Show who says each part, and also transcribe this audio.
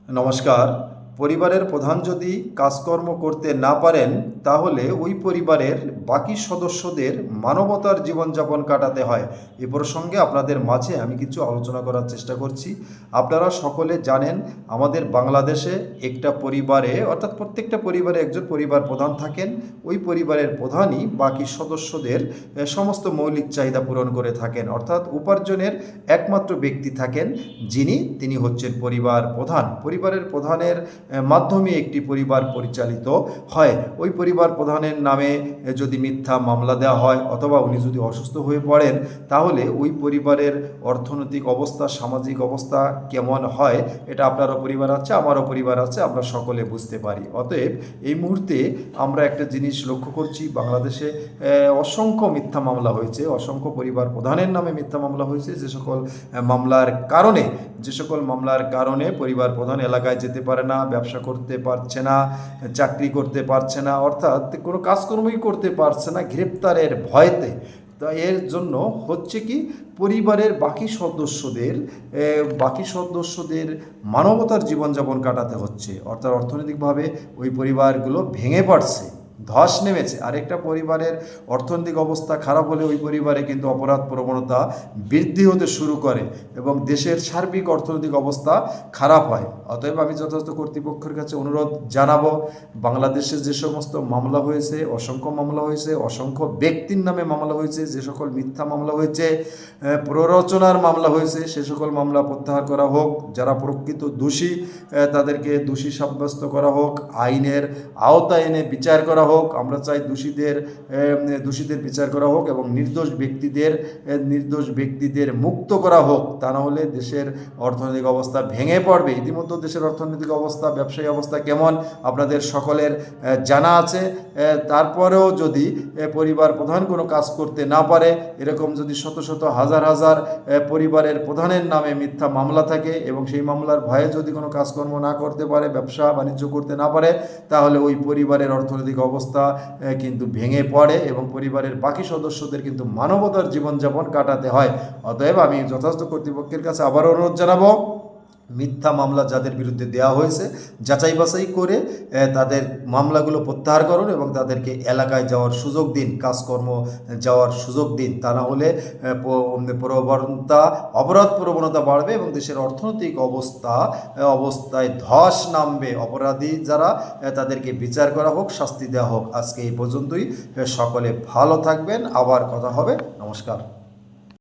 Speaker 1: নমস্কার। পরিবারের প্রধান যদি কাজকর্ম করতে না পারেন, তাহলে ওই পরিবারের বাকি সদস্যদের মানবতার জীবনযাপন কাটাতে হয়। এ প্রসঙ্গে আপনাদের মাঝে আমি কিছু আলোচনা করার চেষ্টা করছি। আপনারা সকলে জানেন, আমাদের বাংলাদেশে একটা পরিবারে অর্থাৎ প্রত্যেকটা পরিবারে একজন পরিবার প্রধান থাকেন। ওই পরিবারের প্রধানই বাকি সদস্যদের সমস্ত মৌলিক চাহিদা পূরণ করে থাকেন, অর্থাৎ উপার্জনের একমাত্র ব্যক্তি থাকেন তিনি হচ্ছেন পরিবার প্রধান। পরিবারের প্রধানের মাধ্যমে একটি পরিবার পরিচালিত হয়। ওই পরিবার প্রধানের নামে যদি মিথ্যা মামলা দেওয়া হয় অথবা উনি যদি অসুস্থ হয়ে পড়েন, তাহলে ওই পরিবারের অর্থনৈতিক অবস্থা, সামাজিক অবস্থা কেমন হয়, এটা আপনারও পরিবার আছে, আমারও পরিবার আছে, আমরা সকলে বুঝতে পারি। অতএব এই মুহূর্তে আমরা একটা জিনিস লক্ষ্য করছি, বাংলাদেশে অসংখ্য মিথ্যা মামলা হয়েছে, অসংখ্য পরিবার প্রধানের নামে মিথ্যা মামলা হয়েছে। যে সকল মামলার কারণে পরিবার প্রধান এলাকায় যেতে পারে না, ব্যবসা করতে পারছে না, চাকরি করতে পারছে না, অর্থাৎ কোনো কাজকর্মই করতে পারছে না গ্রেপ্তারের ভয়তে। তা এর জন্য হচ্ছে কি, পরিবারের বাকি সদস্যদের মানবতার জীবনযাপন কাটাতে হচ্ছে, অর্থাৎ অর্থনৈতিকভাবে ওই পরিবারগুলো ভেঙে পড়ছে, ধস নেমেছে। আরেকটা পরিবারের অর্থনৈতিক অবস্থা খারাপ হলে ওই পরিবারে কিন্তু অপরাধ প্রবণতা বৃদ্ধি হতে শুরু করে এবং দেশের সার্বিক অর্থনৈতিক অবস্থা খারাপ হয়। অতএব আমি যথাযথ কর্তৃপক্ষের কাছে অনুরোধ জানাবো, বাংলাদেশে যে সমস্ত মামলা হয়েছে, অসংখ্য মামলা হয়েছে, অসংখ্য ব্যক্তির নামে মামলা হয়েছে, যে সকল মিথ্যা মামলা হয়েছে, প্ররোচনার মামলা হয়েছে, সে সকল মামলা প্রত্যাহার করা হোক। যারা প্রকৃত দোষী তাদেরকে দোষী সাব্যস্ত করা হোক, আইনের আওতায় এনে বিচার করা হোক। আমরা চাই দোষীদের বিচার করা হোক এবং নির্দোষ ব্যক্তিদের মুক্ত করা হোক। তা না হলে দেশের অর্থনৈতিক অবস্থা ভেঙে পড়বে। ইতিমধ্যে দেশের অর্থনৈতিক অবস্থা, ব্যবসায়ী অবস্থা কেমন আপনাদের সকলের জানা আছে। তারপরেও যদি পরিবার প্রধান কোনো কাজ করতে না পারে, এরকম যদি শত শত হাজার হাজার পরিবারের প্রধানের নামে মিথ্যা মামলা থাকে এবং সেই মামলার ভয়ে যদি কোনো কাজকর্ম না করতে পারে, ব্যবসা বাণিজ্য করতে না পারে, তাহলে ওই পরিবারের অর্থনৈতিক অবস্থা কিন্তু ভেঙে পড়ে এবং পরিবারের বাকি সদস্যদের কিন্তু মানবতার জীবনযাপন কাটাতে হয়। অতএব আমি যথাযথ কর্তৃপক্ষের কাছে আবারও অনুরোধ জানাবো, মিথ্যা মামলা যাদের বিরুদ্ধে দেওয়া হয়েছে যাচাই বাছাই করে তাদের মামলাগুলো প্রত্যাহার করুন এবং তাদেরকে এলাকায় যাওয়ার সুযোগ দিন, কাজকর্ম যাওয়ার সুযোগ দিন। তা না হলে অপরাধ প্রবণতা বাড়বে এবং দেশের অর্থনৈতিক অবস্থায় ধস নামবে। অপরাধী যারা তাদেরকে বিচার করা হোক, শাস্তি দেওয়া হোক। আজকে এই পর্যন্তই। সকলে ভালো থাকবেন, আবার কথা হবে। নমস্কার।